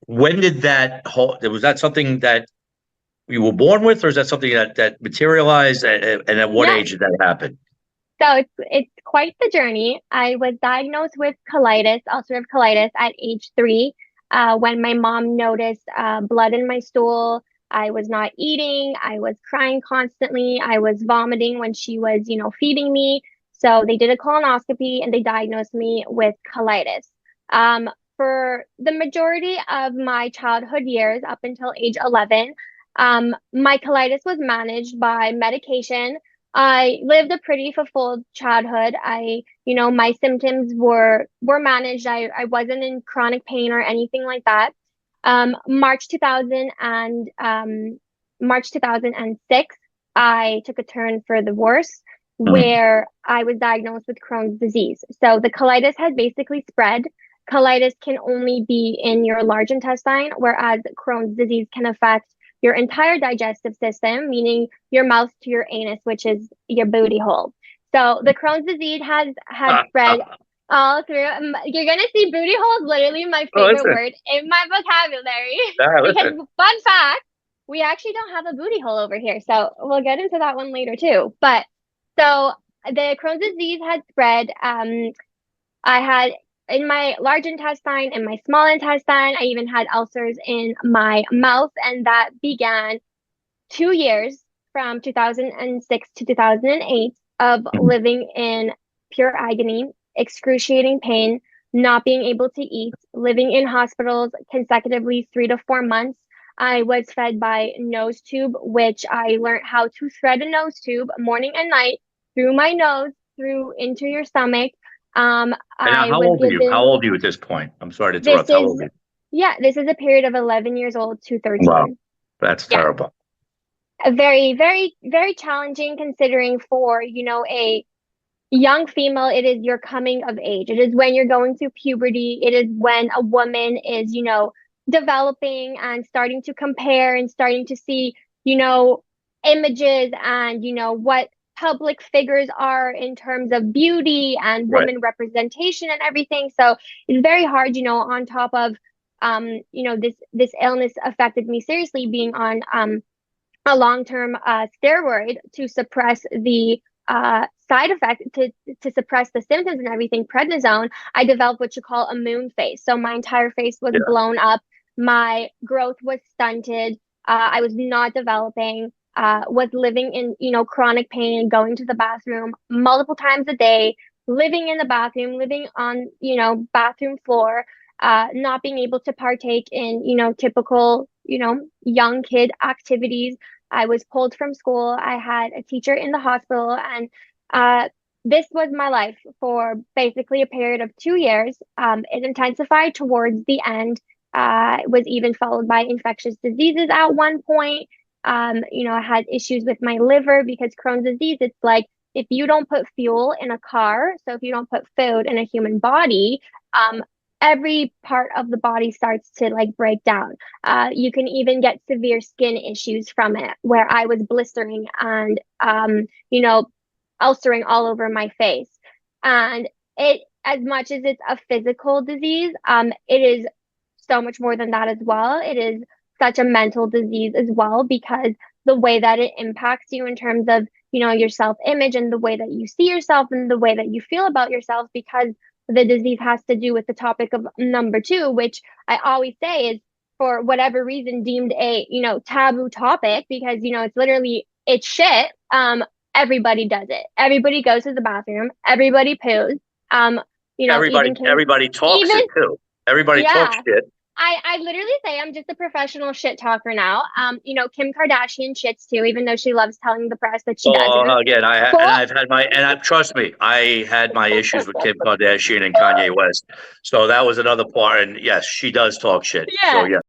When did that whole, was that something that you were born with, or is that something that materialized? And at what Yeah. age did that happen? So it's quite the journey. I was diagnosed with colitis, ulcerative colitis, at age 3. When my mom noticed blood in my stool, I was not eating. I was crying constantly. I was vomiting when she was, feeding me. So they did a colonoscopy and they diagnosed me with colitis. Um, for the majority of my childhood years, up until age 11, my colitis was managed by medication. I lived a pretty fulfilled childhood. My symptoms were managed. I wasn't in chronic pain or anything like that. March 2000 and March 2006, I took a turn for the worse, Mhm. where I was diagnosed with Crohn's disease. So the colitis had basically spread. Colitis can only be in your large intestine, whereas Crohn's disease can affect your entire digestive system, meaning your mouth to your anus, which is your booty hole. So the Crohn's disease has spread all through. You're gonna see booty hole is literally my Oh, favorite listen, word in my vocabulary because listen. fun fact, we actually don't have a booty hole over here. So we'll get into that one later too. But so the Crohn's disease had spread. I had in my large intestine and my small intestine. I even had ulcers in my mouth, and that began 2 years from 2006 to 2008 of Mhm. living in pure agony, excruciating pain, not being able to eat, living in hospitals consecutively 3 to 4 months. I was fed by nose tube, which I learned how to thread a nose tube morning and night through my nose, through into your stomach. And now, I how was old are you? How given old are you at this point? I'm sorry to this interrupt. How old is are you? yeah, this is a period of 11 years old to Wow, 13. that's Yeah, terrible. a very, very, very challenging considering for, a young female, it is your coming of age. It is when you're going through puberty. It is when a woman is, developing and starting to compare and starting to see, images and, what public figures are in terms of beauty and Right. woman representation and everything. So it's very hard, on top of this illness affected me seriously, being on a long-term steroid to suppress the side effect, to suppress the symptoms and everything, prednisone. I developed what you call a moon face. So my entire face was Yeah. blown up. My growth was stunted. I was not developing. Was living in chronic pain, going to the bathroom multiple times a day, living in the bathroom, living on bathroom floor, not being able to partake in typical young kid activities. I was pulled from school. I had a teacher in the hospital, and uh, this was my life for basically a period of 2 years. It intensified towards the end. It was even followed by infectious diseases at one point. I had issues with my liver because Crohn's disease, it's like if you don't put fuel in a car, so if you don't put food in a human body, um, every part of the body starts to like break down. You can even get severe skin issues from it, where I was blistering and, ulcering all over my face. And as much as it's a physical disease, it is so much more than that as well. It is such a mental disease as well, because the way that it impacts you in terms of, your self image and the way that you see yourself and the way that you feel about yourself, because the disease has to do with the topic of number two, which I always say is for whatever reason deemed a, taboo topic, because, it's shit. Everybody does it. Everybody goes to the bathroom. Everybody poos. Um, Everybody, even Kim, everybody talks even it too. Everybody talks yeah, shit. I literally say I'm just a professional shit talker now. Kim Kardashian shits too, even though she loves telling the press that she Oh, doesn't. again, Full, I've had my, and trust me, I had my issues with Kim Kardashian and Kanye West. So that was another part. And yes, she does talk shit. So yeah. yeah.